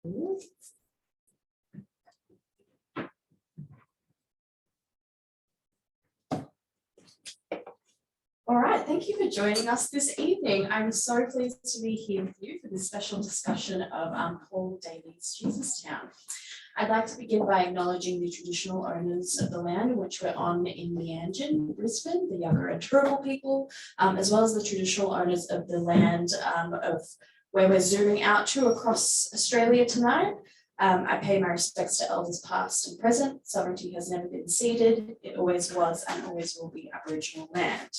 All right, thank you for joining us this evening. I'm so pleased to be here with you for this special discussion of Paul Daley's Jesustown. I'd like to begin by acknowledging the traditional owners of the land which we're on in Meanjin, Brisbane, the Yuggera and Turrbal people, as well as the traditional owners of the land of where we're zooming out to across Australia tonight. I pay my respects to elders past and present. Sovereignty has never been ceded. It always was and always will be Aboriginal land.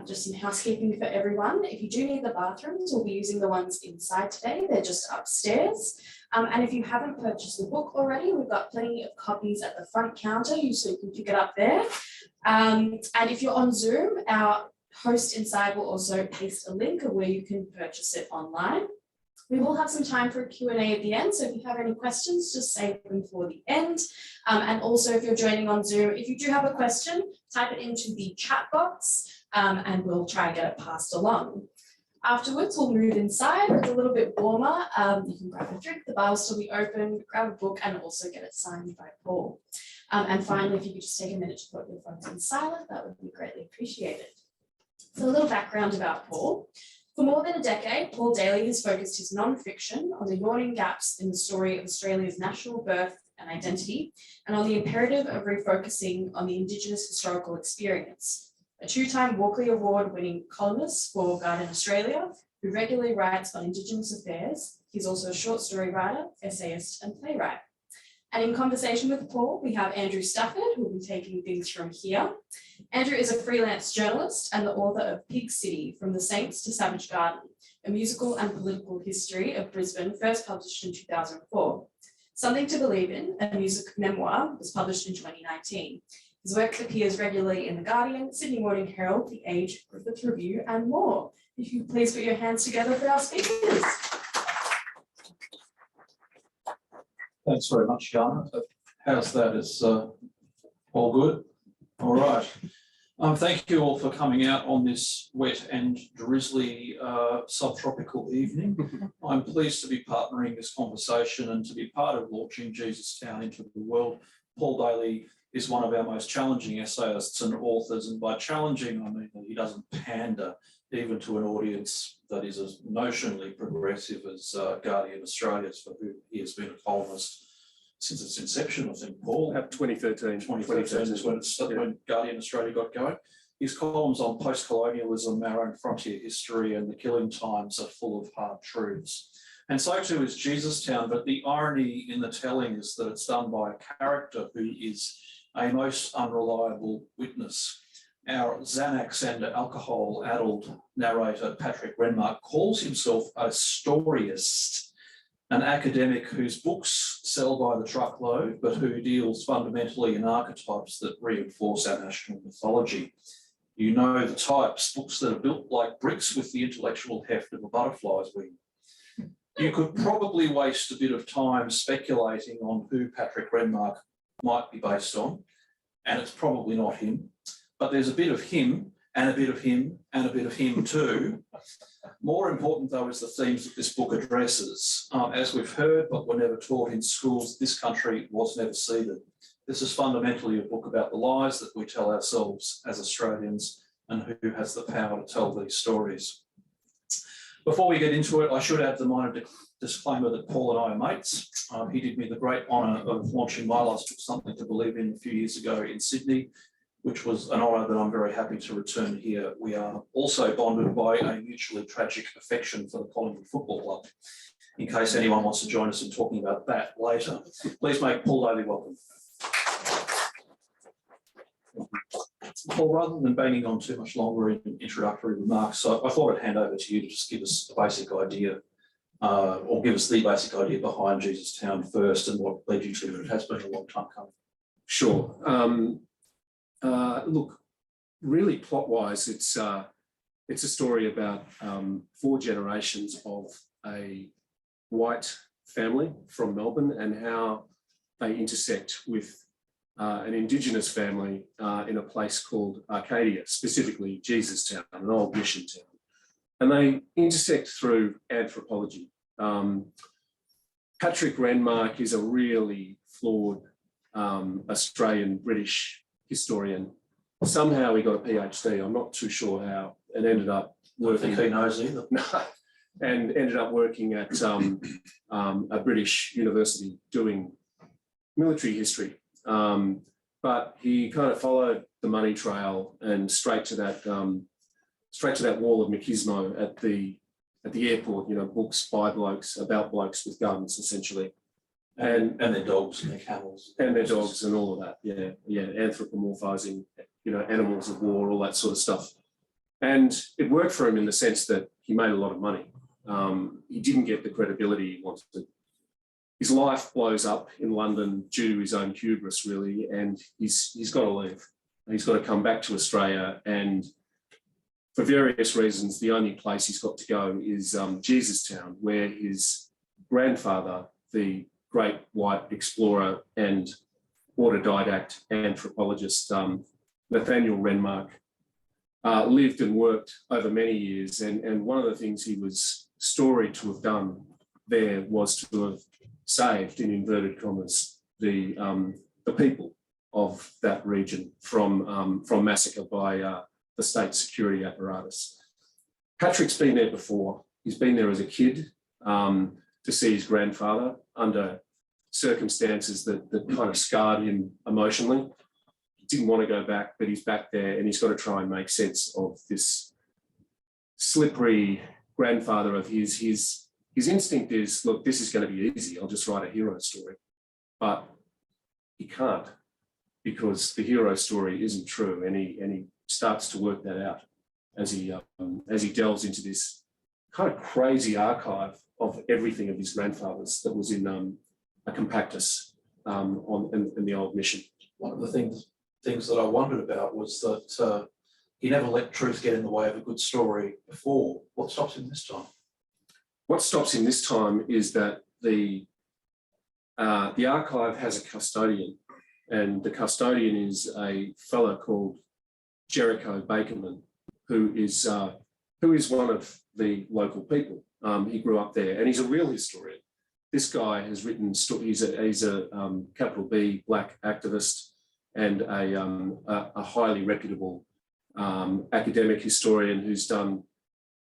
Just some housekeeping for everyone. If you do need the bathrooms, we'll be using the ones inside today. They're just upstairs. And if you haven't purchased the book already, we've got plenty of copies at the front counter, so you can pick it up there. And if you're on Zoom, our host inside will also paste a link of where you can purchase it online. We will have some time for a Q&A at the end, so if you have any questions, just save them for the end. And also, if you're joining on Zoom, if you do have a question, type it into the chat box and we'll try and get it passed along. Afterwards, we'll move inside. It's a little bit warmer. You can grab a drink, the bar will still be open, grab a book and also get it signed by Paul. And finally, if you could just take a minute to put your phones on silent, that would be greatly appreciated. So a little background about Paul. For more than a decade, Paul Daley has focused his non-fiction on the yawning gaps in the story of Australia's national birth and identity, and on the imperative of refocusing on the Indigenous historical experience. A two-time Walkley Award-winning columnist for Guardian Australia, who regularly writes on Indigenous affairs, he's also a short story writer, essayist, and playwright. And in conversation with Paul, we have Andrew Stafford, who will be taking things from here. Andrew is a freelance journalist and the author of Pig City, From the Saints to Savage Garden, a musical and political history of Brisbane, first published in 2004. Something to Believe In, a music memoir, was published in 2019. His work appears regularly in The Guardian, Sydney Morning Herald, The Age, Griffith Review, and more. If you please put your hands together for our speakers. Thanks very much, Jana. How's that? Is all good? All right. Thank you all for coming out on this wet and drizzly subtropical evening. I'm pleased to be partnering this conversation and to be part of launching Jesustown into the world. Paul Daley is one of our most challenging essayists and authors, and by challenging, I mean that he doesn't pander even to an audience that is as notionally progressive as Guardian Australia's, for whom he has been a columnist since its inception, I think, Paul. 2013. 2013 is when Guardian Australia got going. His columns on post-colonialism, our own frontier history, and the killing times are full of hard truths. And so too is Jesustown, but the irony in the telling is that it's done by a character who is a most unreliable witness. Our Xanax and alcohol-addled narrator, Patrick Renmark, calls himself a storyist, an academic whose books sell by the truckload, but who deals fundamentally in archetypes that reinforce our national mythology. You know the types, books that are built like bricks with the intellectual heft of a butterfly's wing. You could probably waste a bit of time speculating on who Patrick Renmark might be based on, and it's probably not him, but there's a bit of him and a bit of him and a bit of him too. More important though is the themes that this book addresses. As we've heard, but were never taught in schools, this country was never ceded. This is fundamentally a book about the lies that we tell ourselves as Australians and who has the power to tell these stories. Before we get into it, I should add the minor disclaimer that Paul and I are mates. He did me the great honour of launching my last book, Something to Believe In, a few years ago in Sydney, which was an honour that I'm very happy to return here. We are also bonded by a mutually tragic affection for the Colonial Football Club. In case anyone wants to join us in talking about that later, please make Paul Daley welcome. Paul, rather than banging on too much longer in introductory remarks, I thought I'd hand over to you to just give us a basic idea, or give us the basic idea behind Jesustown first and what led you to it. It has been a long time coming. Sure. Look, really plot-wise, it's a story about 4 generations of a white family from Melbourne and how they intersect with an Indigenous family in a place called Arcadia, specifically Jesustown, an old mission town. And they intersect through anthropology. Patrick Renmark is a really flawed Australian-British historian. Somehow he got a PhD. I'm not too sure how, and ended up working. I think he knows either. And ended up working at a British university doing military history. But he kind of followed the money trail and straight to that wall of machismo at the airport. You know, books by blokes about blokes with guns, essentially, and their dogs and their camels and their dogs and all of that. Yeah, anthropomorphizing, you know, animals of war, all that sort of stuff. And it worked for him in the sense that he made a lot of money. He didn't get the credibility he wanted. His life blows up in London due to his own hubris, really, and he's got to leave. He's got to come back to Australia, and for various reasons, the only place he's got to go is Jesustown, where his grandfather, the great white explorer and autodidact anthropologist Nathaniel Renmark, lived and worked over many years. And one of the things he was storied to have done there was to have saved, in inverted commas, the people of that region from massacre by the state security apparatus. Patrick's been there before. He's been there as a kid to see his grandfather under circumstances that kind of scarred him emotionally. He didn't want to go back, but he's back there, and he's got to try and make sense of this slippery grandfather of his. His instinct is, look, this is going to be easy. I'll just write a hero story. But he can't, because the hero story isn't true, and he starts to work that out as he delves into this kind of crazy archive of everything of his grandfather's that was in a compactus in the old mission. One of the things that I wondered about was that he never let truth get in the way of a good story before. What stops him this time? What stops him this time is that the archive has a custodian, and the custodian is a fellow called Jericho Bakerman, who is one of the local people. He grew up there, and he's a real historian. This guy has written. He's a capital B black activist and a highly reputable academic historian who's done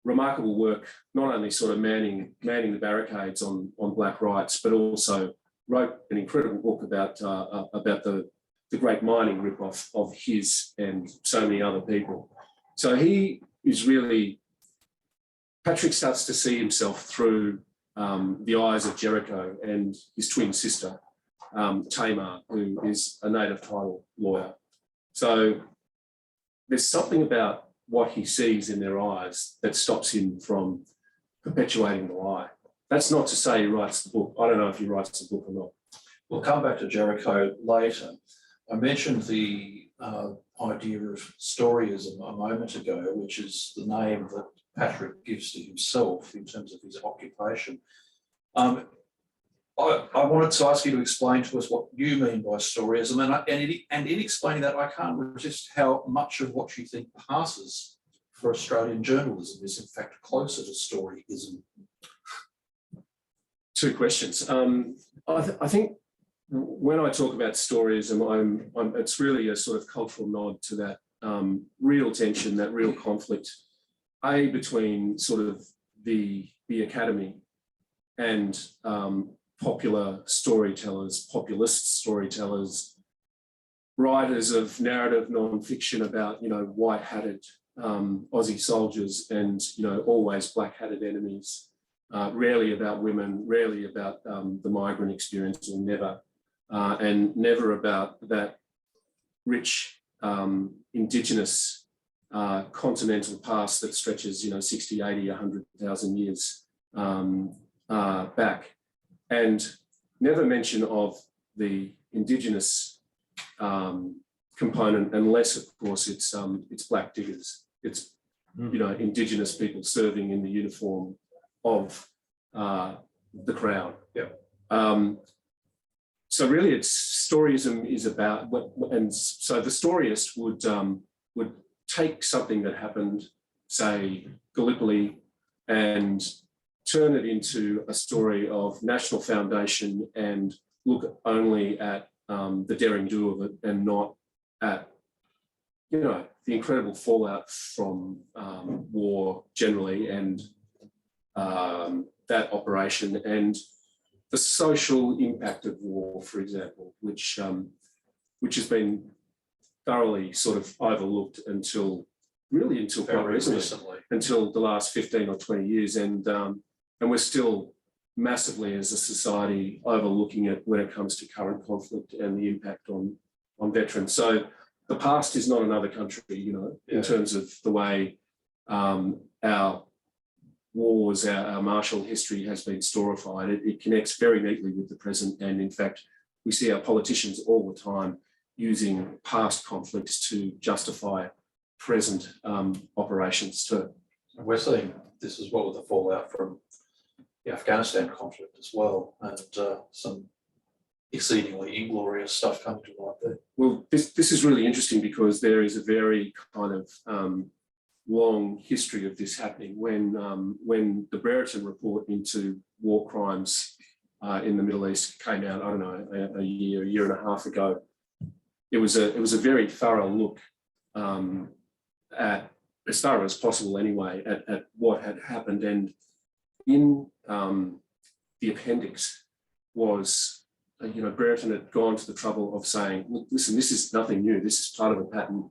remarkable work, not only sort of manning the barricades on black rights, but also wrote an incredible book about the great mining ripoff of his and so many other people. So he is really, Patrick starts to see himself through the eyes of Jericho and his twin sister, Tamar, who is a native title lawyer. So there's something about what he sees in their eyes that stops him from perpetuating the lie. That's not to say he writes the book. I don't know if he writes the book or not. We'll come back to Jericho later. I mentioned the idea of storyism a moment ago, which is the name that Patrick gives to himself in terms of his occupation. I wanted to ask you to explain to us what you mean by storyism, and in explaining that, I can't resist how much of what you think passes for Australian journalism is in fact closer to storyism. Two questions. I think when I talk about storyism, it's really a sort of cultural nod to that real tension, that real conflict, between sort of the academy and popular storytellers, populist storytellers, writers of narrative non-fiction about, white-hatted Aussie soldiers and, always black-hatted enemies, rarely about women, rarely about the migrant experience, or never, and never about that rich Indigenous continental past that stretches, 60, 80, 100,000 years back. And never mention of the Indigenous component, unless, of course, it's black diggers. It's Indigenous people serving in the uniform of the Crown. Yeah. So really, it's storyism is about, and so the storyist would take something that happened, say Gallipoli, and turn it into a story of national foundation and look only at the daring do of it and not at, you know, the incredible fallout from war generally and that operation and the social impact of war, for example, which has been thoroughly sort of overlooked until quite recently, until the last 15 or 20 years, and we're still massively as a society overlooking it when it comes to current conflict and the impact on veterans. So the past is not another country, you know, in terms of the way our wars, our martial history has been storified. It connects very neatly with the present, and in fact, we see our politicians all the time using past conflicts to justify present operations too. We're seeing this as well with the fallout from the Afghanistan conflict as well, and some exceedingly inglorious stuff coming to light there. Well, this is really interesting because there is a very kind of long history of this happening. When the Brereton report into war crimes in the Middle East came out, I don't know, a year and a half ago, it was a very thorough look at, as thorough as possible anyway, at what had happened. And in the appendix was, you know, Brereton had gone to the trouble of saying, look, listen, this is nothing new. This is part of a pattern.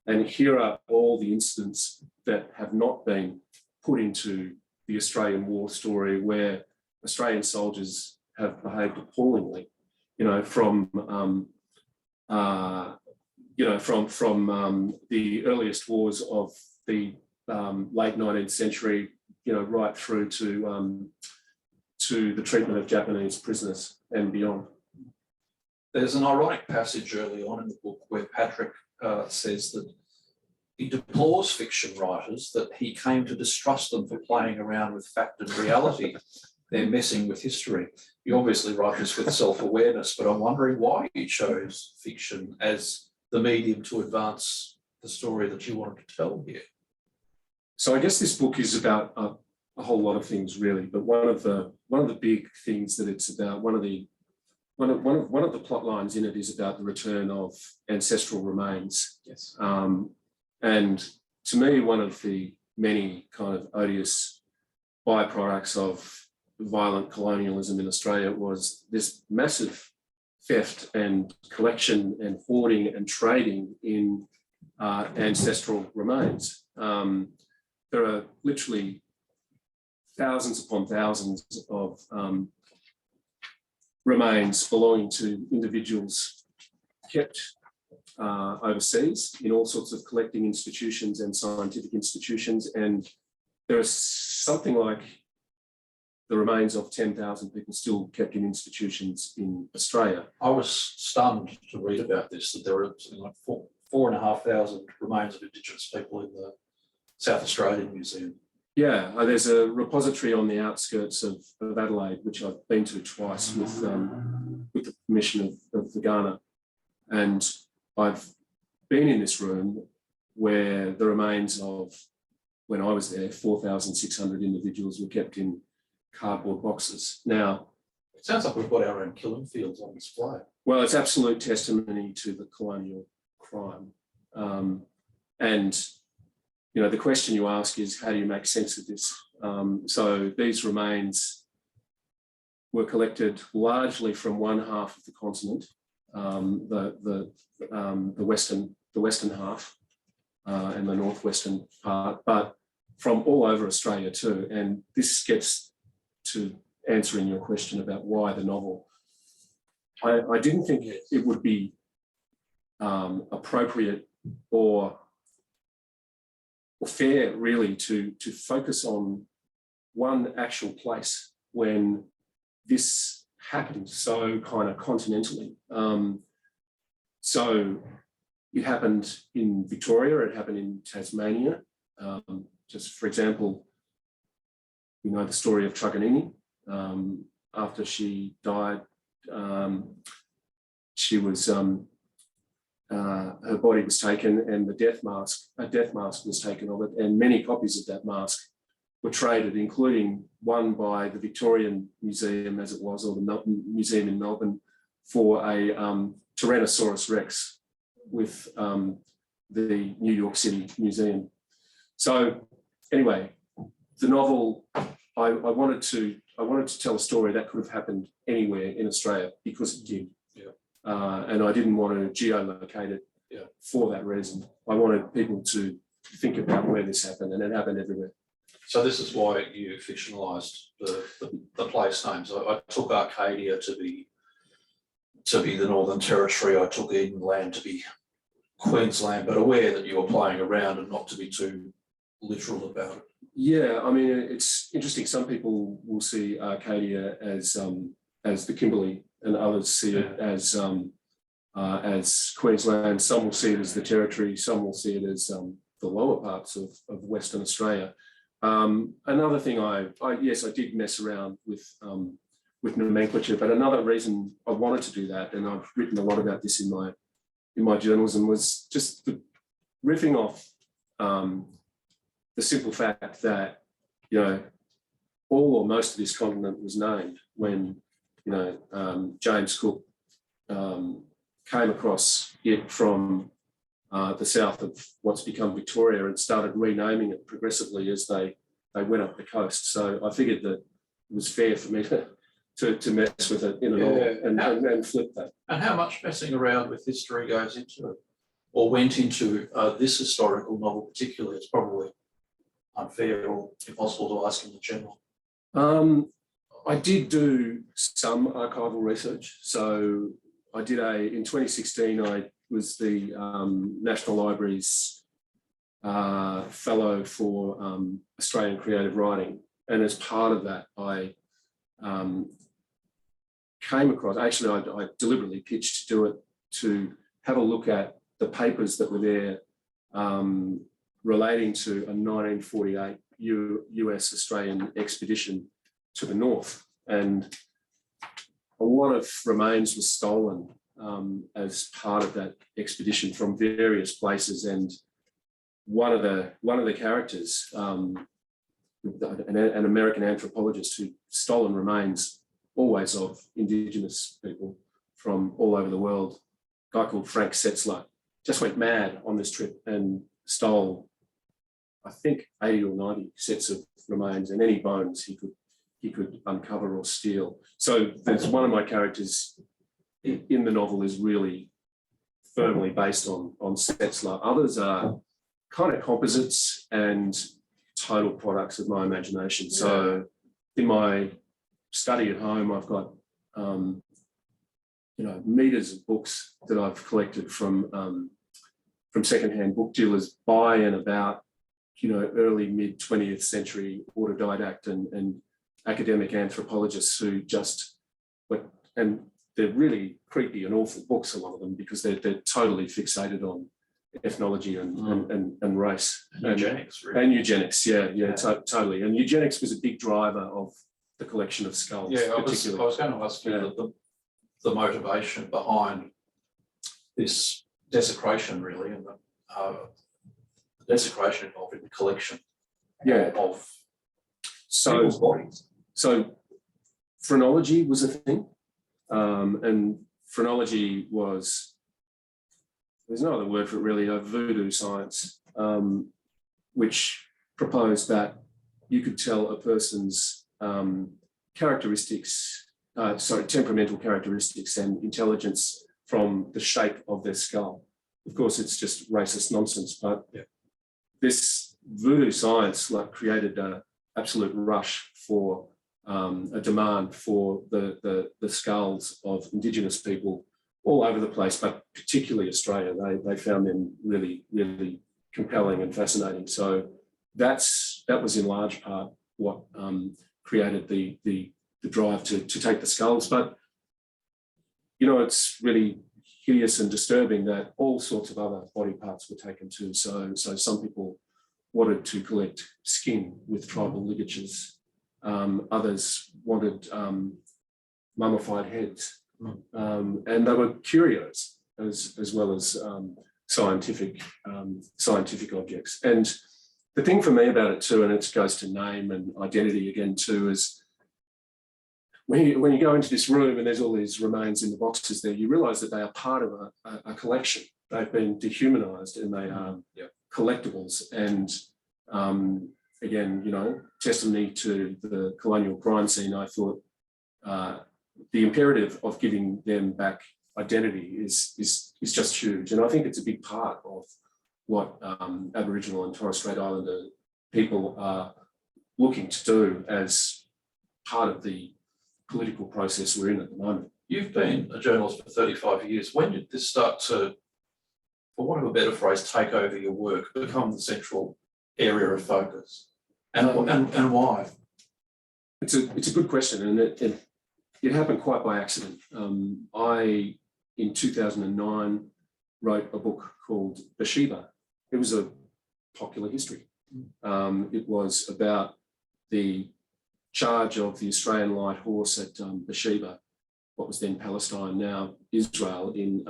And here are all the incidents that have not been put into the Australian war story where Australian soldiers have behaved appallingly, you know, from the earliest wars of the late 19th century, you know, right through to the treatment of Japanese prisoners and beyond. There's an ironic passage early on in the book where Patrick says that he deplores fiction writers, that he came to distrust them for playing around with fact and reality. They're messing with history. You obviously write this with self-awareness, but I'm wondering why you chose fiction as the medium to advance the story that you wanted to tell here. So I guess this book is about a whole lot of things, really. But one of the big things that it's about, one of the plot lines in it is about the return of ancestral remains. Yes. And to me, one of the many kind of odious byproducts of violent colonialism in Australia was this massive theft and collection and hoarding and trading in ancestral remains. There are literally thousands upon thousands of remains belonging to individuals kept overseas in all sorts of collecting institutions and scientific institutions, and there is something like the remains of 10,000 people still kept in institutions in Australia. I was stunned to read about this, that there were something like 4,500 remains of Indigenous people in the South Australian Museum. Yeah, there's a repository on the outskirts of Adelaide, which I've been to twice with the permission of the Ghana. And I've been in this room where the remains of, when I was there, 4,600 individuals were kept in cardboard boxes. Now, it sounds like we've got our own killing fields on display. Well, it's absolute testimony to the colonial crime. And, you know, the question you ask is, how do you make sense of this? So these remains were collected largely from one half of the continent, the western half and the northwestern part, but from all over Australia too. And this gets to answering your question about why the novel. I didn't think it would be appropriate or fair, really, to focus on one actual place when this happened so kind of continentally. So it happened in Victoria, it happened in Tasmania. Just for example, we know the story of Truganini. After she died, she was her body was taken, and a death mask was taken of it, and many copies of that mask were traded, including one by the Victorian Museum, as it was, or the Museum in Melbourne, for a Tyrannosaurus Rex with the New York City Museum. So anyway, the novel, I wanted to tell a story that could have happened anywhere in Australia because it did. Yeah. And I didn't want to geolocate it for that reason. I wanted people to think about where this happened, and it happened everywhere. So this is why you fictionalised the place names. I took Arcadia to be the Northern Territory. I took Edenland to be Queensland, but aware that you were playing around and not to be too literal about it. Yeah, I mean, it's interesting. Some people will see Arcadia as the Kimberley, and others see it as Queensland. Some will see it as the Territory. Some will see it as the lower parts of Western Australia. Another thing, I did mess around with nomenclature, but another reason I wanted to do that, and I've written a lot about this in my journalism, was just the riffing off the simple fact that, all or most of this continent was named when, James Cook came across it from the south of what's become Victoria and started renaming it progressively as they went up the coast. So I figured that it was fair for me to mess with it in and flip that. And how much messing around with history goes into it, or went into this historical novel particularly? It's probably unfair or impossible to ask in the general. I did do some archival research. So I did in 2016, I was the National Library's fellow for Australian creative writing. And as part of that, I came across, actually I deliberately pitched to do it, to have a look at the papers that were there relating to a 1948 US-Australian expedition to the north. And a lot of remains were stolen as part of that expedition from various places. And one of the characters, an American anthropologist who'd stolen remains always of Indigenous people from all over the world, a guy called Frank Setzler, just went mad on this trip and stole, I think, 80 or 90 sets of remains, and any bones he could uncover or steal. So there's one of my characters in the novel is really firmly based on Setzler. Others are kind of composites and total products of my imagination. So in my study at home, I've got meters of books that I've collected from secondhand book dealers by and about early mid 20th century autodidact and academic anthropologists who just and they're really creepy and awful books, a lot of them, because they're totally fixated on ethnology and race and eugenics, really. And eugenics, totally. And eugenics was a big driver of the collection of skulls. Yeah, I was going to ask you the motivation behind this desecration, really, and the desecration involved in the collection of people's bodies. So phrenology was a thing, and phrenology was, there's no other word for it really, a voodoo science, which proposed that you could tell a person's temperamental characteristics and intelligence from the shape of their skull. Of course, it's just racist nonsense, but this voodoo science created an absolute rush for a demand for the skulls of Indigenous people all over the place, but particularly Australia. They found them really, really compelling and fascinating. So that was in large part what created the drive to take the skulls. But it's really hideous and disturbing that all sorts of other body parts were taken too. So some people wanted to collect skin with tribal ligatures. Others wanted mummified heads. And they were curios as well as scientific objects. And the thing for me about it too, and it goes to name and identity again too, is when you go into this room and there's all these remains in the boxes there, you realise that they are part of a collection. They've been dehumanised and they are collectibles. And again, you know, testimony to the colonial crime scene, I thought the imperative of giving them back identity is just huge. And I think it's a big part of what Aboriginal and Torres Strait Islander people are looking to do as part of the political process we're in at the moment. You've been a journalist for 35 years. When did this start to, for want of a better phrase, take over your work, become the central area of focus? And why? It's a good question, and it happened quite by accident. I, in 2009, wrote a book called Bathsheba. It was a popular history. It was about the charge of the Australian light horse at Bathsheba, what was then Palestine, now Israel, in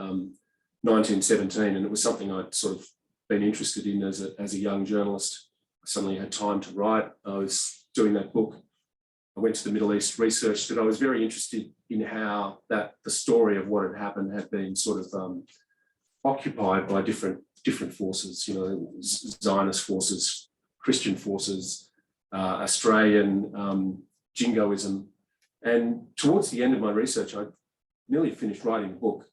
1917, and it was something I'd sort of been interested in as a young journalist. I suddenly had time to write. I was doing that book. I went to the Middle East, researched it. I was very interested in how the story of what had happened had been sort of occupied by different forces, you know, Zionist forces, Christian forces, Australian jingoism. And towards the end of my research, I nearly finished writing the book.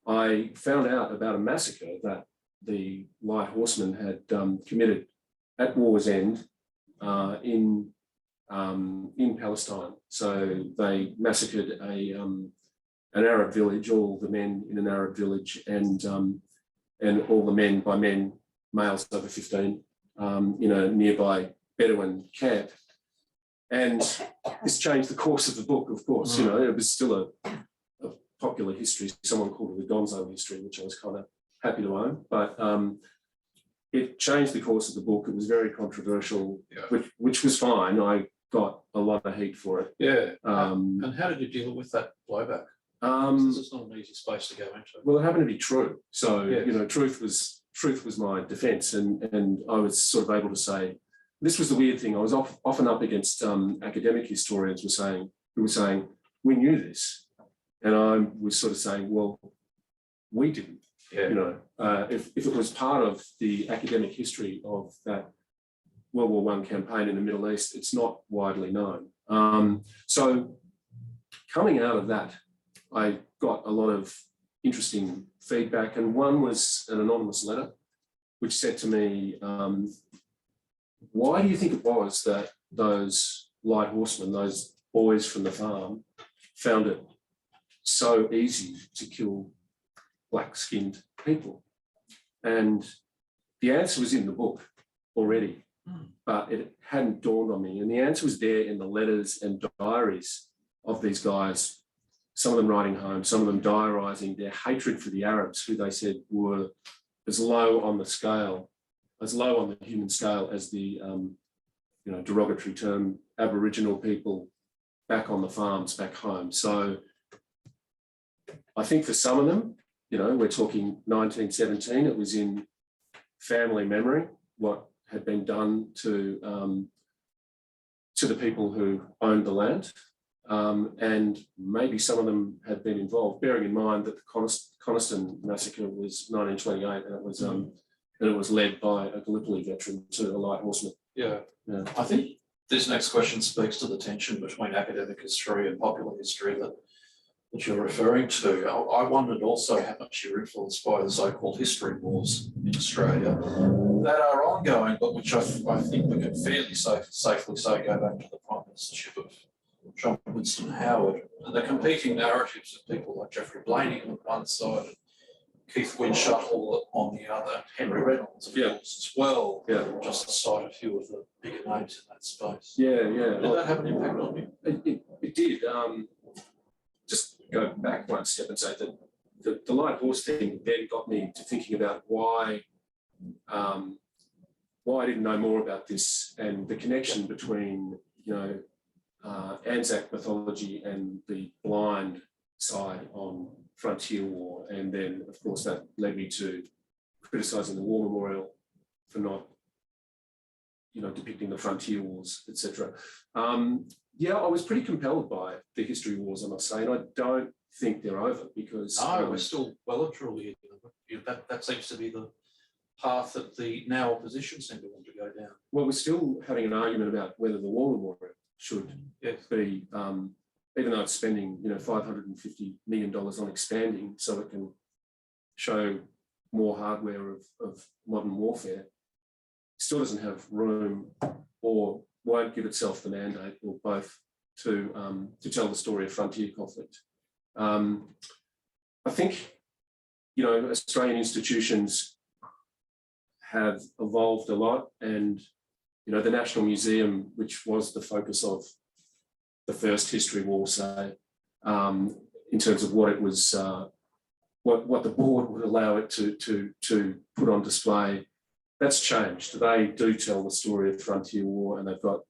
I found out about a massacre that the Light Horsemen had committed at war's end in Palestine. So they massacred an Arab village, all the men in an Arab village, and all the men, by men, males over 15, in a nearby Bedouin camp. And this changed the course of the book, of course. You know, it was still a popular history. Someone called it the Gonzo history, which I was kind of happy to own. But it changed the course of the book. It was very controversial, which was fine. I got a lot of heat for it. Yeah. And how did you deal with that blowback? It's not an easy space to go into. Well, it happened to be true. So, you know, truth was my defence, and I was sort of able to say, this was the weird thing. I was often up against academic historians who were saying, we knew this. And I was sort of saying, well, we didn't. You know, if it was part of the academic history of that World War I campaign in the Middle East, it's not widely known. So coming out of that, I got a lot of interesting feedback, and one was an anonymous letter which said to me, why do you think it was that those light horsemen, those boys from the farm, found it so easy to kill black-skinned people? And the answer was in the book already, but it hadn't dawned on me. And the answer was there in the letters and diaries of these guys, some of them writing home, some of them diarising their hatred for the Arabs, who they said were as low on the scale, as low on the human scale as the you know, derogatory term Aboriginal people back on the farms back home. So I think for some of them, you know, we're talking 1917, it was in family memory what had been done to the people who owned the land. And maybe some of them had been involved, bearing in mind that the Coniston massacre was 1928, and it was led by a Gallipoli veteran to a light horseman. Yeah. I think this next question speaks to the tension between academic history and popular history that you're referring to. I wondered also how much you're influenced by the so-called history wars in Australia that are ongoing, but which I think we can fairly safely say go back to the Prime Ministership of John Winston Howard. And the competing narratives of people like Geoffrey Blainey on one side and Keith Winshuttle on the other, Henry Reynolds, of course, as well. Just to cite a few of the bigger names in that space. Did that have an impact on you? It did. Just go back one step and say that the light horse thing then got me to thinking about why I didn't know more about this, and the connection between, you know, Anzac mythology and the blind side on frontier war. And then, of course, that led me to criticising the War Memorial for not depicting the frontier wars, etc. Yeah, I was pretty compelled by the history wars, I must say, and I don't think they're over because No, we're still well and truly that seems to be the path that the now opposition seem to want to go down. Well, we're still having an argument about whether the war memorial should be, even though it's spending $550 million on expanding so it can show more hardware of modern warfare, still doesn't have room or won't give itself the mandate or both to tell the story of frontier conflict. I think, Australian institutions have evolved a lot, and, the National Museum, which was the focus of the first history war, say, in terms of what it was, what the board would allow it to put on display, that's changed. They do tell the story of frontier war, and they've got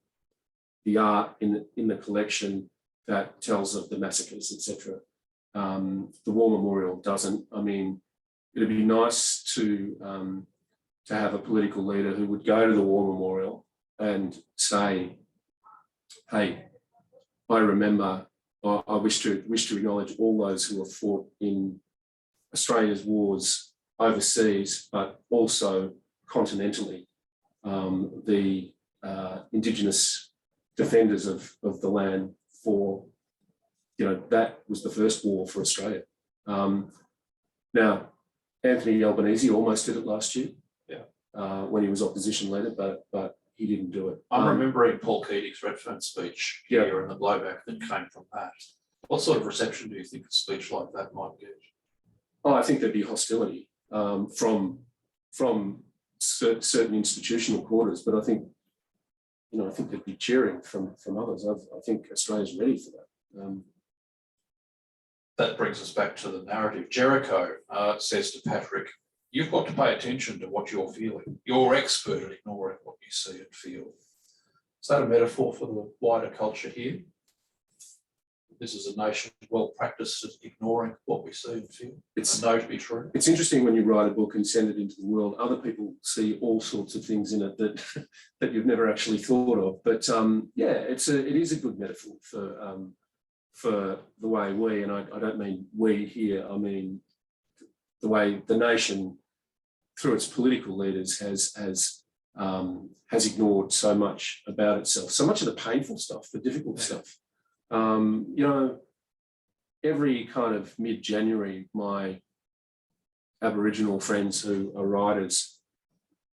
the art in the collection that tells of the massacres, etc. The War Memorial doesn't. I mean, it'd be nice to have a political leader who would go to the War Memorial and say, "Hey, I remember. I wish to acknowledge all those who have fought in Australia's wars overseas, but also continentally. The Indigenous defenders of the land for, that was the first war for Australia." Now, Anthony Albanese almost did it last year, when he was opposition leader, but he didn't do it. I'm remembering Paul Keating's Redfern speech here and the blowback that came from that. What sort of reception do you think a speech like that might get? Oh, I think there'd be hostility from certain institutional quarters, but I think there'd be cheering from others. I think Australia's ready for that. That brings us back to the narrative. Jericho says to Patrick, "You've got to pay attention to what you're feeling. You're expert at ignoring what you see and feel." Is that a metaphor for the wider culture here? This is a nation well practiced at ignoring what we see and feel. It's know to be true. It's interesting when you write a book and send it into the world, other people see all sorts of things in it that you've never actually thought of. But it is a good metaphor for the way we, and I don't mean we here, I mean the way the nation, through its political leaders, has ignored so much about itself, so much of the painful stuff, the difficult stuff. Every kind of mid-January, my Aboriginal friends who are writers,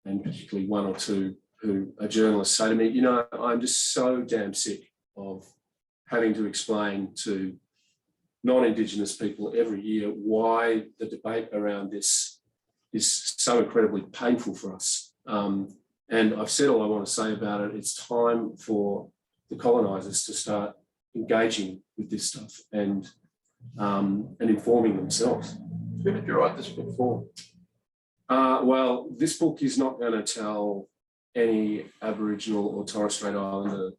and particularly one or two who are journalists, say to me, I'm just so damn sick of having to explain to non-Indigenous people every year why the debate around this is so incredibly painful for us. And I've said all I want to say about it. It's time for the colonisers to start engaging with this stuff and informing themselves. Who did you write this book for? Well, this book is not going to tell any Aboriginal or Torres Strait Islander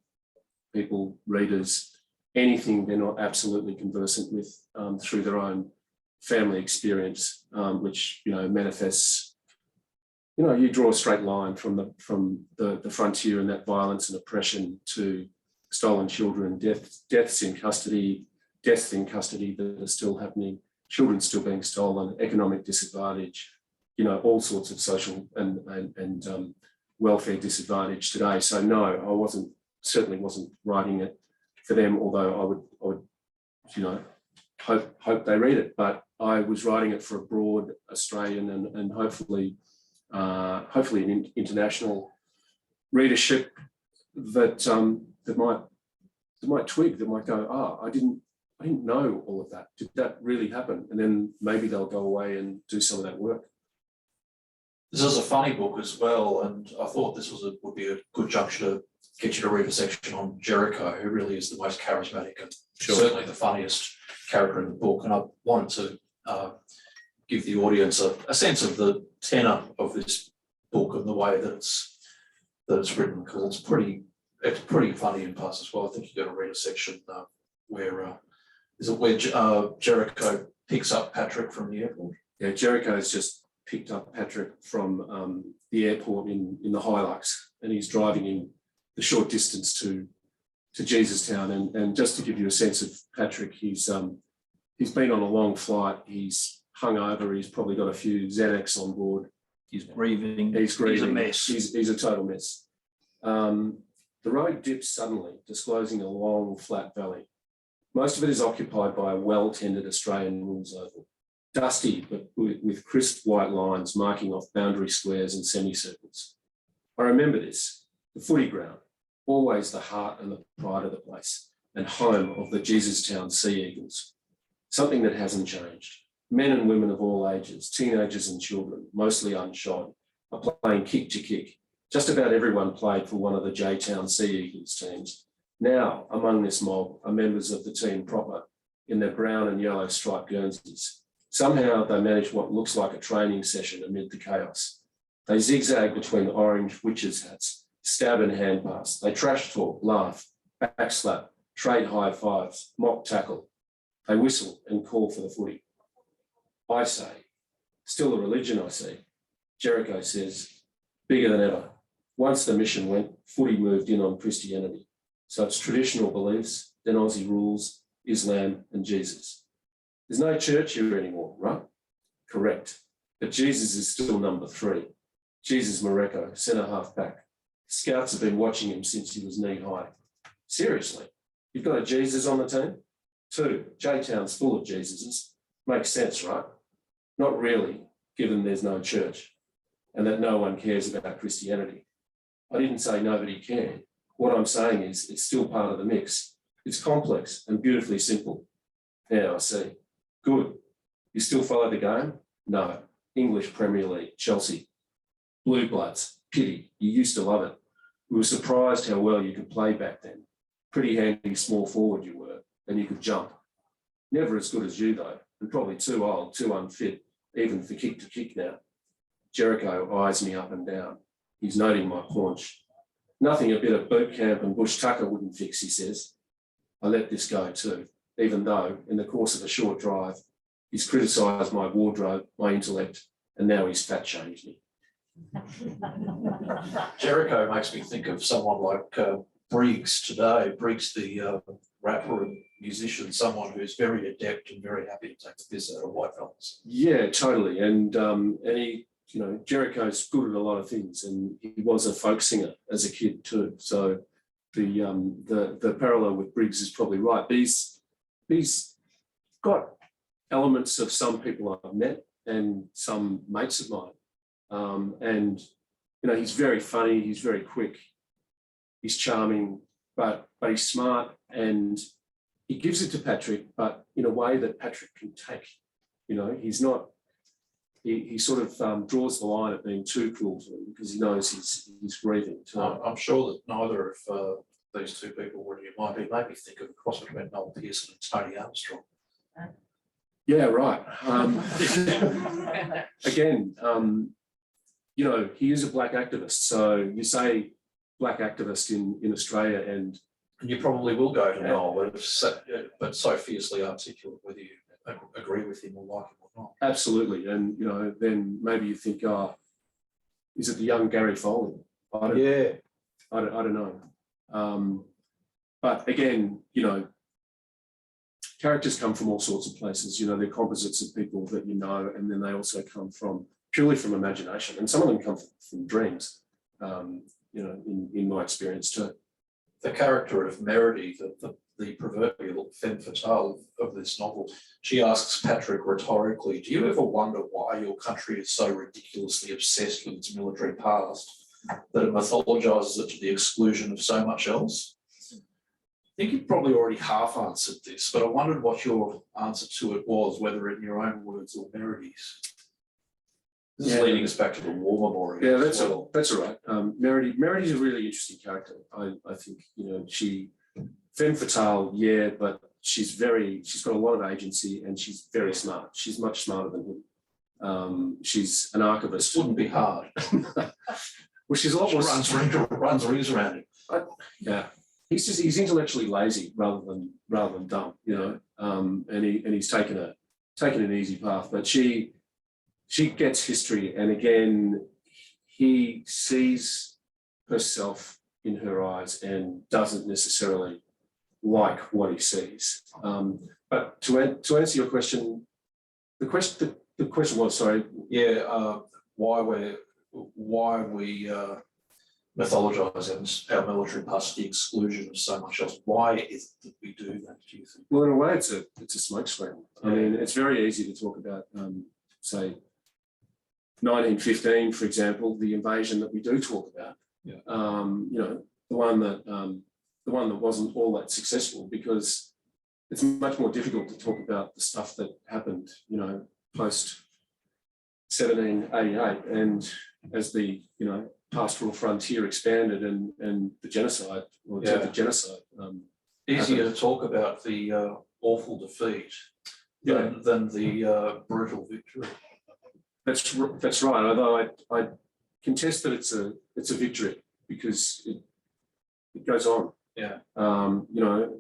people, readers, anything they're not absolutely conversant with through their own family experience, which manifests. You draw a straight line from the frontier and that violence and oppression to stolen children, deaths in custody that are still happening, children still being stolen, economic disadvantage, all sorts of social and welfare disadvantage today. So no, I certainly wasn't writing it for them, although I would hope they read it. But I was writing it for a broad Australian and hopefully an international readership that might twig, that might go, I didn't know all of that. Did that really happen? And then maybe they'll go away and do some of that work. This is a funny book as well, and I thought this would be a good juncture to get you to read a section on Jericho, who really is the most charismatic and certainly the funniest character in the book. And I wanted to give the audience a sense of the tenor of this book and the way that it's written, because it's pretty funny in parts as well. I think you've got to read a section where Jericho picks up Patrick from the airport. Yeah, Jericho's just picked up Patrick from the airport in the Hilux, and he's driving him the short distance to Jesustown. And just to give you a sense of Patrick, he's been on a long flight. He's hungover. He's probably got a few Xanax on board. He's grieving. He's grieving. He's a mess. He's a total mess. The road dips suddenly, disclosing a long, flat valley. Most of it is occupied by a well-tended Australian rules oval, dusty but with crisp white lines marking off boundary squares and semicircles. I remember this, the footy ground, always the heart and the pride of the place, and home of the Jesustown Sea Eagles. Something that hasn't changed. Men and women of all ages, teenagers and children, mostly unshod, are playing kick to kick. Just about everyone played for one of the J-Town Sea Eagles teams. Now, among this mob are members of the team proper in their brown and yellow striped Guernseys. Somehow they manage what looks like a training session amid the chaos. They zigzag between orange witches' hats, stab and hand pass. They trash talk, laugh, backslap, trade high fives, mock tackle. They whistle and call for the footy. I say, still a religion, I see. Jericho says, bigger than ever. Once the mission went, footy moved in on Christianity. So it's traditional beliefs, then Aussie rules, Islam and Jesus. There's no church here anymore, right? Correct. But Jesus is still number 3. Jesus Morocco, centre half back. Scouts have been watching him since he was knee high. Seriously, you've got a Jesus on the team? 2, J-Town's full of Jesuses. Makes sense, right? Not really, given there's no church and that no one cares about Christianity. I didn't say nobody cared. What I'm saying is it's still part of the mix. It's complex and beautifully simple. Now I see. Good. You still follow the game? No. English Premier League, Chelsea. Blue Bloods, pity. You used to love it. We were surprised how well you could play back then. Pretty handy small forward you were, and you could jump. Never as good as you though, and probably too old, too unfit, even for kick to kick now. Jericho eyes me up and down. He's noting my paunch. Nothing a bit of boot camp and bush tucker wouldn't fix, he says. I let this go too, even though, in the course of a short drive, he's criticised my wardrobe, my intellect, and now he's fat changed me. Jericho makes me think of someone like Briggs today. Briggs, the rapper and musician, someone who's very adept and very happy to take the piss out of white fellas. Yeah, totally. And he, you know, Jericho's good at a lot of things, and he was a folk singer as a kid too. So the parallel with Briggs is probably right. He's got elements of some people I've met and some mates of mine. And you know, he's very funny, he's very quick, he's charming, but he's smart, and he gives it to Patrick, but in a way that Patrick can take. You know, he's not. He sort of draws the line at being too cruel to him because he knows he's grieving. I'm sure that neither of these two people were in your mind. It made me think of a cross between Noel Pearson and Tony Armstrong. Yeah, right. Again, you know, he is a black activist. So you say black activist in Australia, and you probably will go to Noel, but so fiercely articulate whether you agree with him or like him or not. Absolutely. And, you know, then maybe you think, oh, is it the young Gary Foley? I don't know. But again, you know, characters come from all sorts of places. You know, they're composites of people that you know, and then they also come from purely from imagination. And some of them come from dreams, you know, in my experience too. The character of Meredy, the proverbial femme fatale of this novel, she asks Patrick rhetorically, do you ever wonder why your country is so ridiculously obsessed with its military past that it mythologises it to the exclusion of so much else? I think you've probably already half answered this, but I wondered what your answer to it was, whether in your own words or Meredy's. This is leading us back to the war memorial. Yeah, that's all right. Meredy's a really interesting character. I think, you know, she femme fatale, yeah, but she's got a lot of agency and she's very smart. She's much smarter than him. She's an archivist. This wouldn't be hard. Well, she's a lot more. Runs rings around him. Yeah, he's intellectually lazy rather than dumb, you know. And he's taken an easy path, but she gets history, and again, he sees herself in her eyes and doesn't necessarily like what he sees. But to answer your question, the question was, sorry. Yeah, why we mythologise our military past the exclusion of so much else. Why is it that we do that, do you think? Well, in a way, it's a smokescreen. I mean, it's very easy to talk about, say, 1915, for example, the invasion that we do talk about. Yeah. You know, the one that wasn't all that successful, because it's much more difficult to talk about the stuff that happened, you know, post 1788, and as the, you know, pastoral frontier expanded and the genocide or attempted genocide. Easier to talk about the awful defeat than the brutal victory. That's right. Although I contest that it's a victory, because it goes on. Yeah. You know,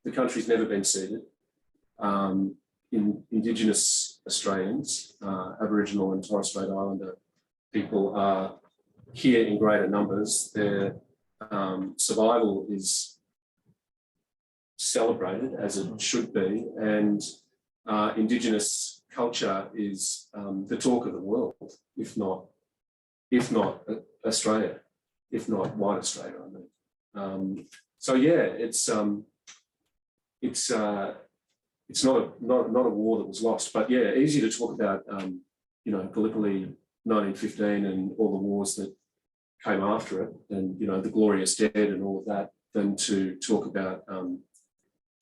the country's never been ceded. Indigenous Australians, Aboriginal and Torres Strait Islander people are here in greater numbers. Their survival is celebrated, as it should be, and Indigenous culture is the talk of the world, if not Australia, if not white Australia, I mean. So yeah, it's not a war that was lost, but yeah, easy to talk about, you know, Gallipoli 1915 and all the wars that came after it, and, you know, the glorious dead and all of that, than to talk about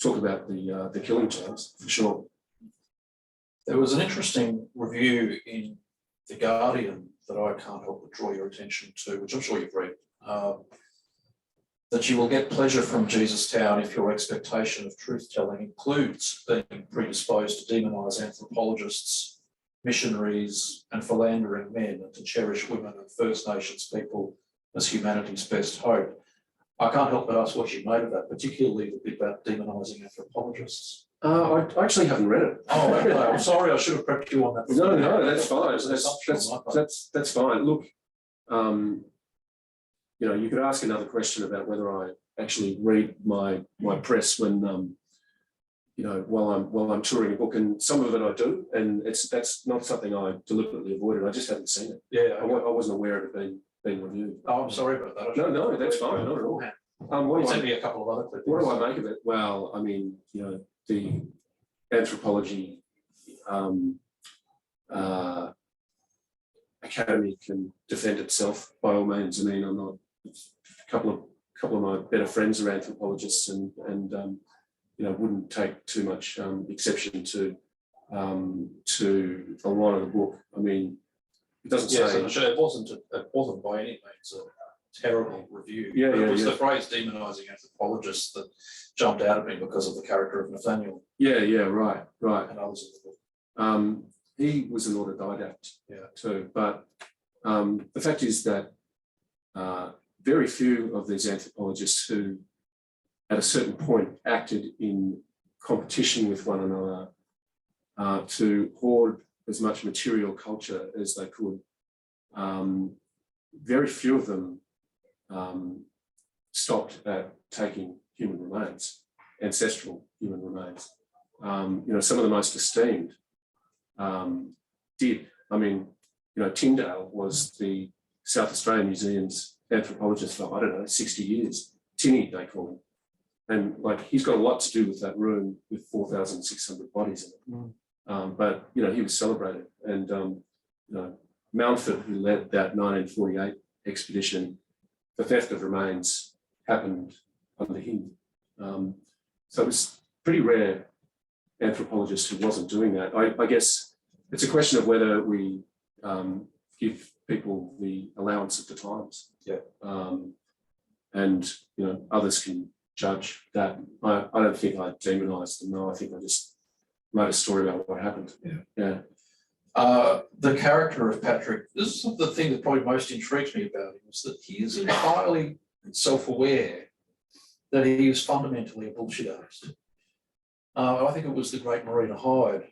the killing jobs, for sure. There was an interesting review in The Guardian that I can't help but draw your attention to, which I'm sure you've read, that you will get pleasure from Jesustown if your expectation of truth-telling includes being predisposed to demonise anthropologists, missionaries and philandering men, and to cherish women and First Nations people as humanity's best hope. I can't help but ask what you made of that, particularly the bit about demonising anthropologists. I actually haven't read it. Oh, okay. I'm sorry, I should have prepped you on that. No, that's fine. That's fine. Look, you know, you could ask another question about whether I actually read my press when, you know, while I'm touring a book, and some of it I do, and that's not something I deliberately avoided. I just haven't seen it. Yeah, I wasn't aware of it being reviewed. Oh, I'm sorry about that. No, that's fine. Not at all. You sent me a couple of other clips. What do I make of it? Well, I mean, you know, the anthropology academy can defend itself by all means. I mean, I'm not. A couple of my better friends are anthropologists, and you know, wouldn't take too much exception to a lot of the book. I mean, it doesn't say. So it wasn't by any means a terrible review. It was the phrase demonising anthropologists that jumped out at me because of the character of Nathaniel. Right. And others in the book. He was an autodidact too, but the fact is that very few of these anthropologists who at a certain point acted in competition with one another to hoard as much material culture as they could, very few of them stopped at taking human remains, ancestral human remains. You know, some of the most esteemed did. I mean, you know, Tyndale was the South Australian Museum's anthropologist for, I don't know, 60 years. Tinny, they call him. And like, he's got a lot to do with that room with 4,600 bodies in it. But, you know, he was celebrated. And, you know, Mountford, who led that 1948 expedition, the theft of remains happened under him. So it was pretty rare anthropologist who wasn't doing that. I guess it's a question of whether we give people the allowance of the times. And, you know, others can judge that. I don't think I demonised them. No, I think I just wrote a story about what happened. The character of Patrick, this is the thing that probably most intrigues me about him, is that he is entirely self-aware that he is fundamentally a bullshit artist. I think it was the great Marina Hyde,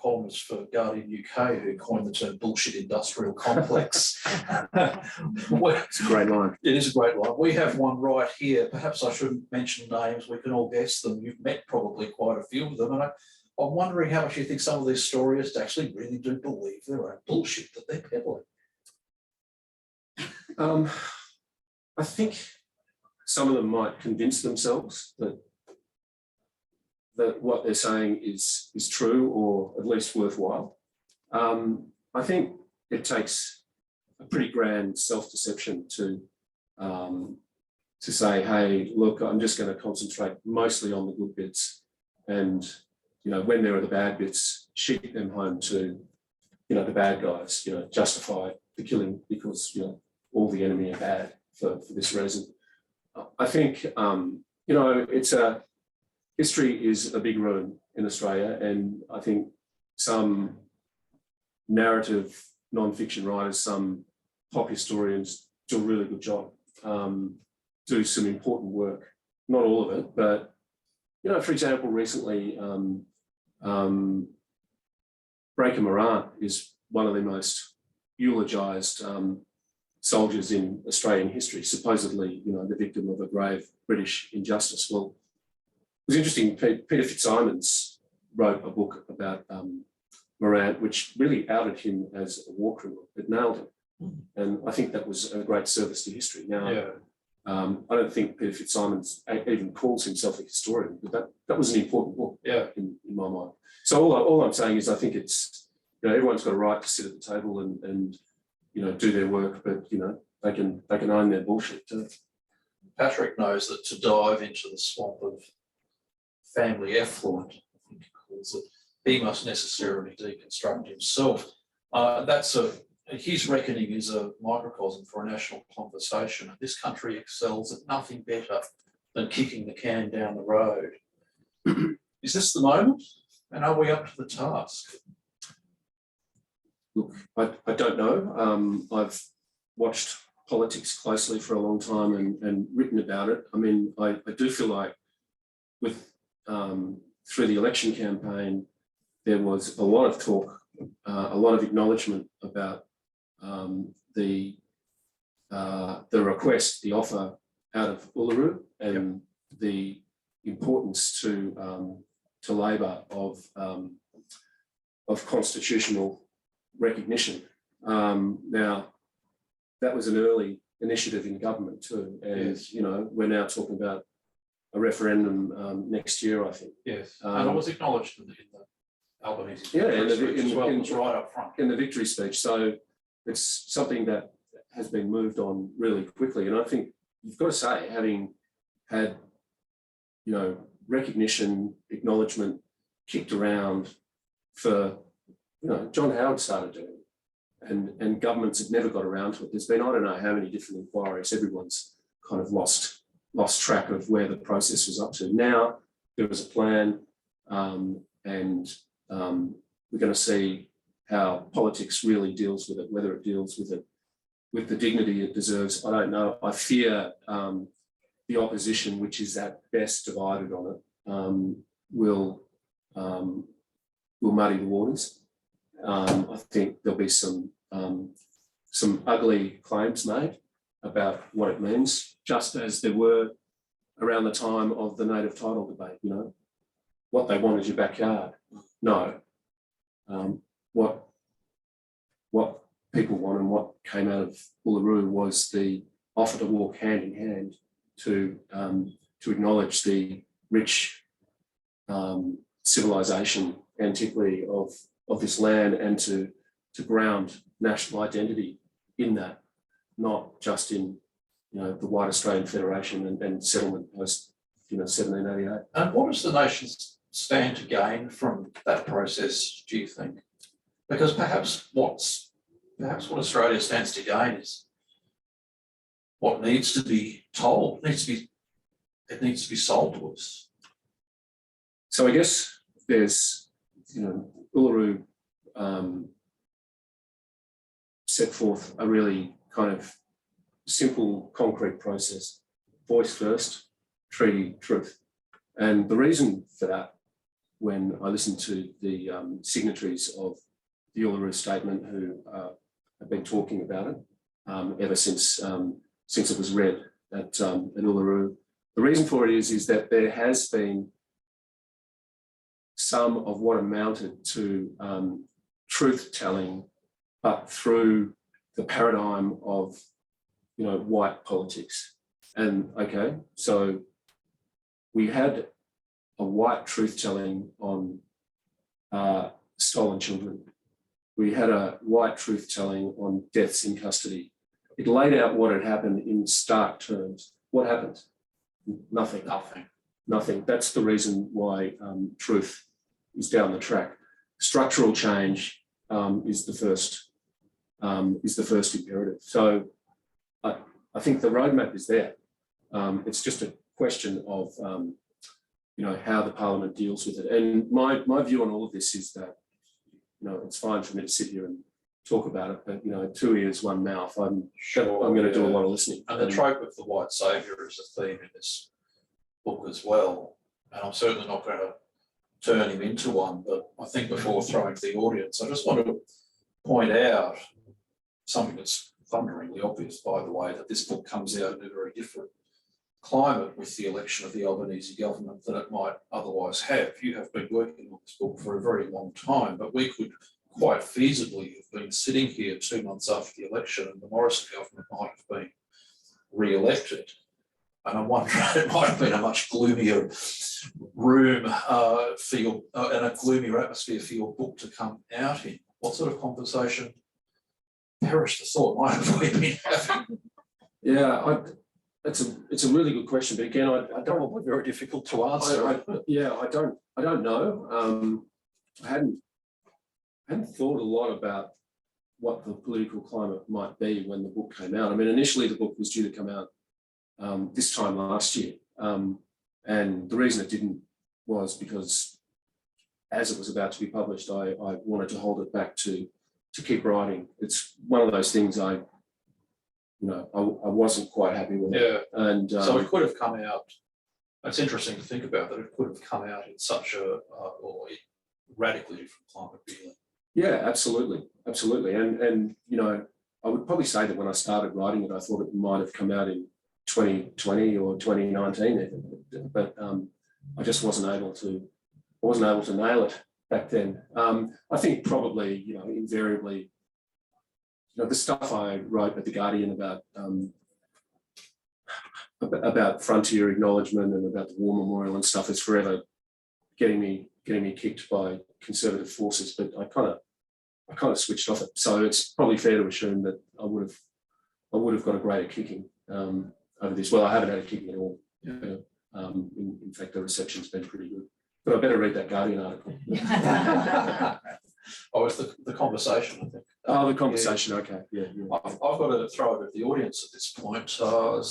columnist for Guardian UK, who coined the term bullshit industrial complex. It's a great line. It is a great line. We have one right here. Perhaps I shouldn't mention names. We can all guess them. You've met probably quite a few of them. And I'm wondering how much you think some of these stories actually really do believe their own bullshit that they're peddling. I think some of them might convince themselves that what they're saying is true, or at least worthwhile. I think it takes a pretty grand self-deception to say, hey, look, I'm just going to concentrate mostly on the good bits, and when there are the bad bits, ship them home to the bad guys, justify the killing because all the enemy are bad for this reason. I think history is a big room in Australia, and I think some narrative non-fiction writers, some pop historians do a really good job, do some important work. Not all of it, but for example, recently, Breaker Morant is one of the most eulogised soldiers in Australian history, supposedly the victim of a grave British injustice. Well, it was interesting. Peter Fitzsimons wrote a book about Morant, which really outed him as a war criminal. It nailed him. And I think that was a great service to history. Now, I don't think Peter Fitzsimons even calls himself a historian, but that was an important book in my mind. So all I'm saying is I think it's, everyone's got a right to sit at the table and do their work, but, they can own their bullshit too. Patrick knows that to dive into the swamp of family effluent, I think he calls it, he must necessarily deconstruct himself. His reckoning is a microcosm for a national conversation. This country excels at nothing better than kicking the can down the road. Is this the moment? And are we up to the task? Look, I don't know. I've watched politics closely for a long time and written about it. I mean, I do feel like through the election campaign, there was a lot of talk, a lot of acknowledgement about the request, the offer out of Uluru, and the importance to Labor of constitutional recognition. Now, that was an early initiative in government too, and we're now talking about a referendum next year, I think. Yes, and it was acknowledged in the Albanese speech as well. It was right up front in the victory speech. So it's something that has been moved on really quickly, and I think you've got to say, having had recognition, acknowledgement kicked around for John Howard started doing it, and governments had never got around to it. There's been I don't know how many different inquiries. Everyone's kind of lost track of where the process was up to. Now there was a plan, and we're going to see how politics really deals with it. Whether it deals with it with the dignity it deserves, I don't know. I fear the opposition, which is at best divided on it, will muddy the waters. I think there'll be some ugly claims made about what it means, just as there were around the time of the native title debate. What they want is your backyard. No, what people want and what came out of Uluru was the offer to walk hand in hand to acknowledge the rich civilization, antiquity of this land, and to ground national identity in that, not just in the white Australian Federation and settlement post 1788. And what does the nation stand to gain from that process, do you think? Because perhaps what Australia stands to gain is what needs to be told. It needs to be sold to us. So I guess there's Uluru set forth a really kind of simple, concrete process: voice first, treaty, truth. And the reason for that when I listened to the signatories of the Uluru Statement who have been talking about it ever since it was read at Uluru. The reason for it is that there has been some of what amounted to truth-telling, but through the paradigm of, white politics. And okay, so we had a white truth-telling on stolen children. We had a white truth-telling on deaths in custody. It laid out what had happened in stark terms. What happened? Nothing. Nothing. That's the reason why truth is down the track. Structural change is the first imperative. So I think the roadmap is there. It's just a question of how the Parliament deals with it. And my view on all of this is that it's fine for me to sit here and talk about it, but 2 ears, 1 mouth. I'm going to do a lot of listening. And the trope of the white saviour is a theme in this book as well. And I'm certainly not going to turn him into one, but I think before throwing to the audience, I just want to point out something that's thunderingly obvious, by the way, that this book comes out in a very different climate with the election of the Albanese government than it might otherwise have. You have been working on this book for a very long time, but we could quite feasibly have been sitting here 2 months after the election and the Morrison government might have been re-elected. And I'm wondering, it might have been a much gloomier room and a gloomier atmosphere for your book to come out in. What sort of conversation, perish the thought, might have we been having? Yeah, it's a really good question, but again, I don't. Very difficult to answer. I don't know. I hadn't thought a lot about what the political climate might be when the book came out. I mean, initially the book was due to come out this time last year, and the reason it didn't was because as it was about to be published, I wanted to hold it back to keep writing. It's one of those things I wasn't quite happy with. Yeah, and so it could have come out. It's interesting to think about that. It could have come out in such a radically different climate, really. Yeah, absolutely, and I would probably say that when I started writing it, I thought it might have come out in 2020 or 2019, even, but I just wasn't able to nail it back then. I think probably invariably. The stuff I wrote at The Guardian about frontier acknowledgement and about the War Memorial and stuff is forever getting me kicked by conservative forces, but I kind of switched off it. So it's probably fair to assume that I would have got a greater kicking over this. Well, I haven't had a kicking at all. Yeah. In fact, the reception's been pretty good. But I better read that Guardian article. Oh, it's the conversation, I think. Oh, the conversation. Yeah. Okay. Yeah. I've got to throw it at the audience at this point, so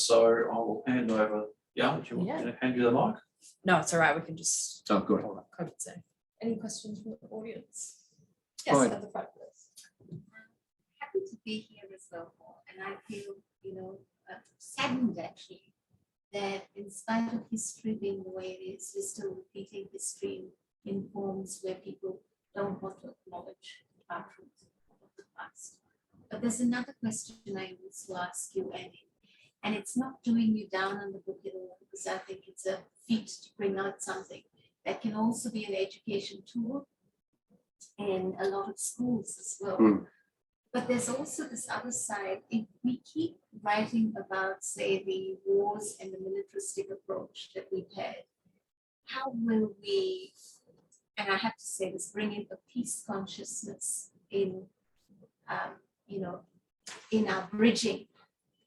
I will hand over. Yeah, do you want me to hand you the mic? No, it's all right. We can just. Oh, good. Any questions from the audience? Yes, at the front list. Happy to be here as well, Paul, and I feel saddened actually that in spite of history being the way it is, we're still repeating history in forms where people don't want to acknowledge our truth of the past. But there's another question I want to ask you, Annie, and it's not doing you down on the book at all, because I think it's a feat to bring out something that can also be an education tool in a lot of schools as well. Mm. But there's also this other side. If we keep writing about, say, the wars and the militaristic approach that we've had, how will we, and I have to say this, bring in a peace consciousness in, in our bridging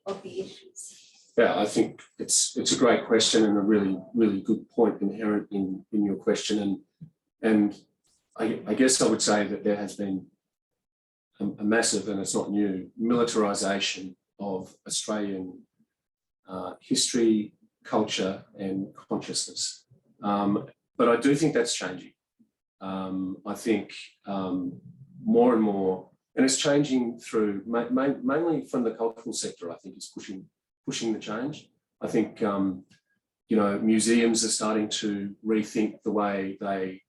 of the issues? Yeah, I think it's a great question and a really, really good point inherent in your question. And I guess I would say that there has been a massive, and it's not new, militarisation of Australian history, culture and consciousness. But I do think that's changing. I think more and more, and it's changing through, mainly from the cultural sector, I think is pushing the change. I think, museums are starting to rethink the way they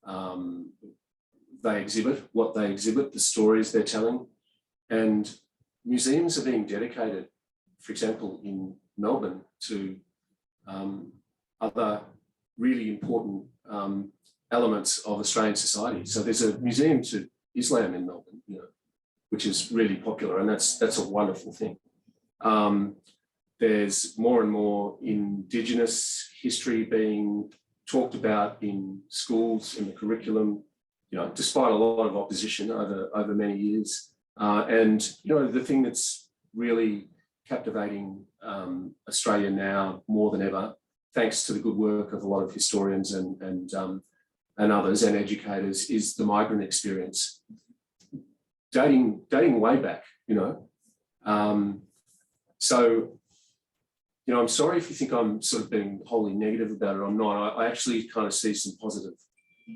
they exhibit, what they exhibit, the stories they're telling. And museums are being dedicated, for example, in Melbourne, to other really important elements of Australian society. So there's a museum to Islam in Melbourne, which is really popular, and that's a wonderful thing. There's more and more Indigenous history being talked about in schools, in the curriculum, despite a lot of opposition over many years. And the thing that's really captivating Australia now more than ever, thanks to the good work of a lot of historians and others and educators, is the migrant experience, dating way back. So I'm sorry if you think I'm sort of being wholly negative about it. I'm not. I actually kind of see some positive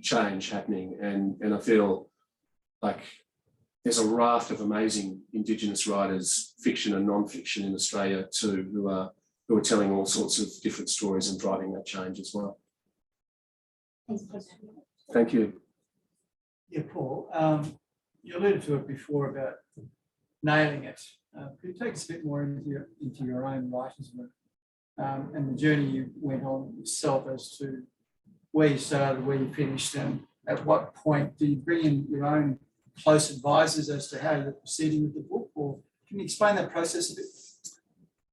change happening, and I feel like there's a raft of amazing Indigenous writers, fiction and non-fiction in Australia too, who are telling all sorts of different stories and driving that change as well. Thank you. Yeah, Paul, you alluded to it before about nailing it. Could you take us a bit more into your own writer's work and the journey you went on yourself as to where you started, where you finished, and at what point do you bring in your own close advisors as to how you're proceeding with the book, or can you explain that process a bit?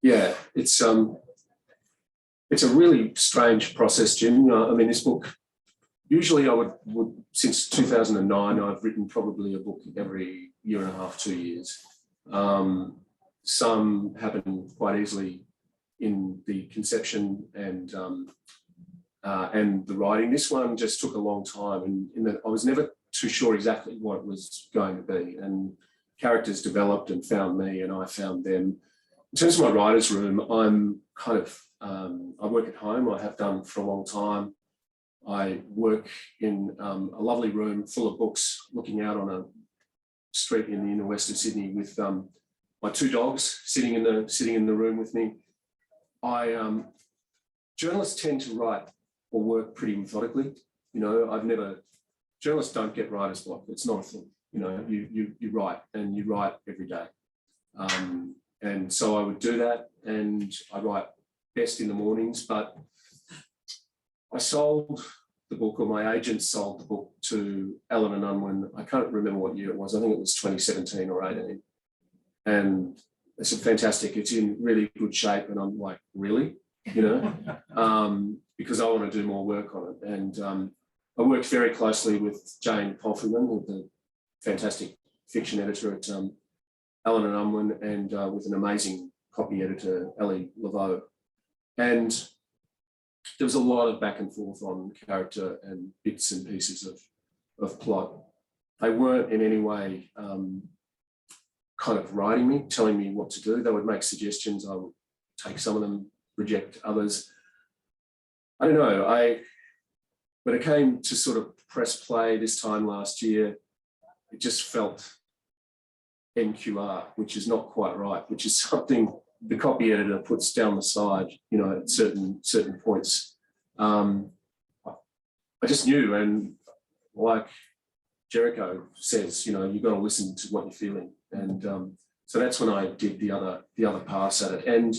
Yeah, it's a really strange process, Jim. I mean, this book, usually I would since 2009, I've written probably a book every year and a half, 2 years. Some happen quite easily in the conception and the writing. This one just took a long time, and in that I was never too sure exactly what it was going to be, and characters developed and found me and I found them. In terms of my writer's room, I'm kind of, I work at home, I have done for a long time. I work in a lovely room full of books looking out on a street in the inner west of Sydney with my 2 dogs sitting in the room with me. Journalists tend to write or work pretty methodically. Journalists don't get writer's block. It's not a thing. You write, and you write every day. And so I would do that, and I write best in the mornings, but I sold the book, or my agent sold the book to Allen and Unwin. I can't remember what year it was. I think it was 2017 or 18. And they said, fantastic, it's in really good shape. And I'm like, really? Because I want to do more work on it. And I worked very closely with Jane Pofferman, the fantastic fiction editor at Allen and Unwin, and with an amazing copy editor, Ellie Laveau. And there was a lot of back and forth on character and bits and pieces of plot. They weren't in any way kind of writing me, telling me what to do. They would make suggestions. I would take some of them, reject others. I don't know. When it came to sort of press play this time last year, it just felt NQR, which is not quite right, which is something the copy editor puts down the side, at certain points. I just knew, and like Jericho says, you've got to listen to what you're feeling. And so that's when I did the other pass at it. And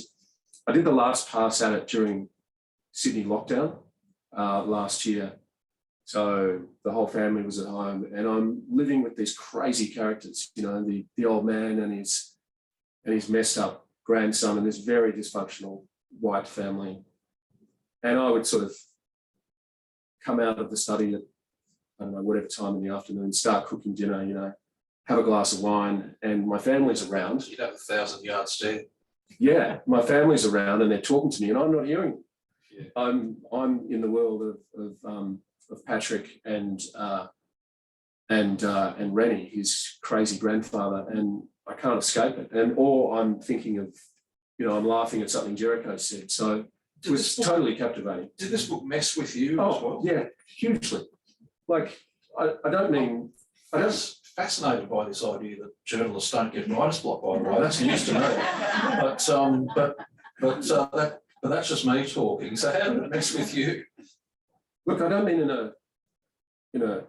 I did the last pass at it during Sydney lockdown last year. So the whole family was at home, and I'm living with these crazy characters, the old man and his messed up grandson and this very dysfunctional white family. And I would sort of come out of the study at, I don't know, whatever time in the afternoon, start cooking dinner, have a glass of wine, and my family's around. You'd have 1,000-yard stare. Yeah, my family's around and they're talking to me and I'm not hearing them. Yeah. I'm in the world of Patrick and Rennie, his crazy grandfather, and I can't escape it. Or I'm thinking of, I'm laughing at something Jericho said. So it was totally captivating. Did this book mess with you as well? Yeah, hugely. Like, I was fascinated by this idea that journalists don't get writer's block, by the way. That's news to me. But that's just me talking. So how did it mess with you? Look, I don't mean in a in a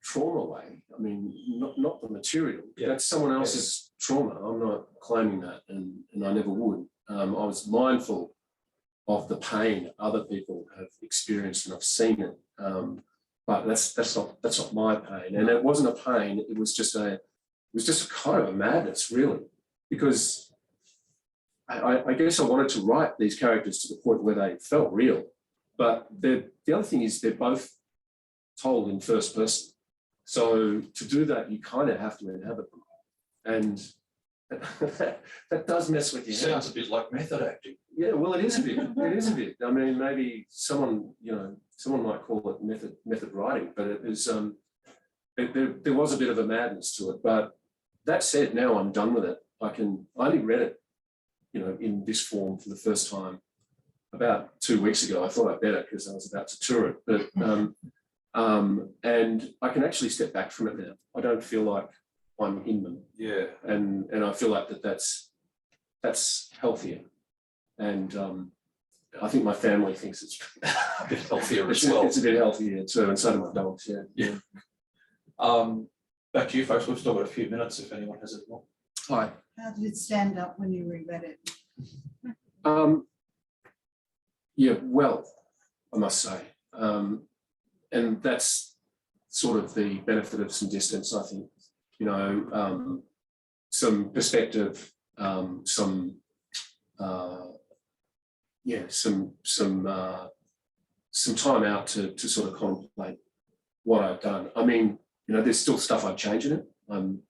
trauma way. I mean, not the material. Yeah. That's someone else's trauma. I'm not claiming that, and I never would. I was mindful of the pain other people have experienced, and I've seen it. But that's not my pain, and it wasn't a pain. It was just a kind of a madness, really, because I guess I wanted to write these characters to the point where they felt real. But the other thing is they're both told in first person. So to do that, you kind of have to inhabit them. And that does mess with you. Sounds a bit like method acting. Yeah, well, it is a bit. It is a bit. I mean, maybe someone might call it method writing, but it was there was a bit of a madness to it. But that said, now I'm done with it. I only read it, in this form for the first time about 2 weeks ago. I thought I'd better because I was about to tour it, but and I can actually step back from it now. I don't feel like I'm in them. Yeah. And I feel like that's healthier. And I think my family thinks it's A bit healthier as well. It's a bit healthier too, and so do my dogs. Yeah. Back to you folks. We've still got a few minutes if anyone has any more. Hi. How did it stand up when you reread it? Yeah, well, I must say. And that's sort of the benefit of some distance, I think. Some perspective, some time out to sort of contemplate what I've done. I mean, there's still stuff I'd change in it. I'm,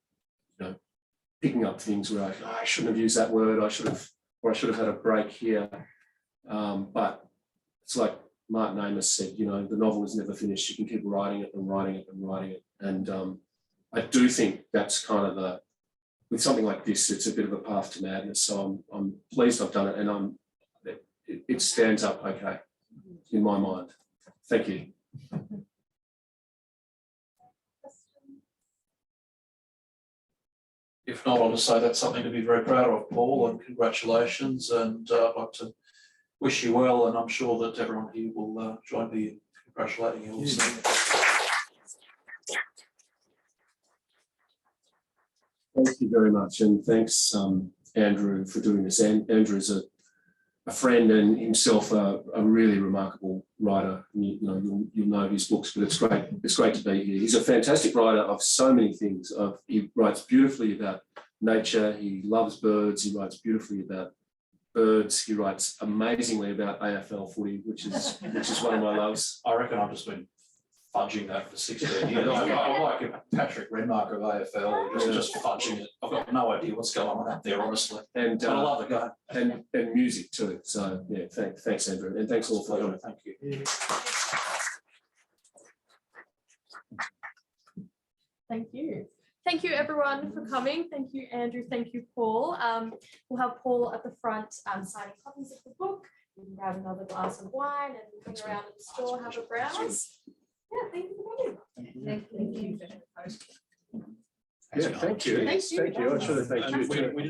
picking up things where I shouldn't have used that word. I should have had a break here. But it's like Martin Amos said, the novel is never finished. You can keep writing it and writing it and writing it. And I do think that's kind of with something like this, it's a bit of a path to madness. So I'm pleased I've done it, and it stands up okay in my mind. Thank you. If not, I'll just say that's something to be very proud of, Paul, and congratulations. And I'd like to wish you well, and I'm sure that everyone here will join me in congratulating you also. Thank you very much, and thanks, Andrew, for doing this. Andrew's a friend and himself a really remarkable writer. You'll know his books, but it's great to be here. He's a fantastic writer of so many things. He writes beautifully about nature. He loves birds. He writes beautifully about birds. He writes amazingly about AFL footy, which is one of my loves. I reckon I've just been fudging that for 16 years. I'm like Patrick Renmark of AFL, just fudging it. I've got no idea what's going on out there, honestly. And but I love the guy. And music too. So yeah, thanks Andrew, and thanks all for coming. Thank you. Yeah. Thank you. Thank you everyone for coming. Thank you, Andrew. Thank you, Paul. We'll have Paul at the front signing copies of the book. You can grab another glass of wine and hang around in the store, have a browse. Yeah, thank you for coming. Thank you for hosting. Yeah, thank you. Thank you. Thank you. I should have thanked you too.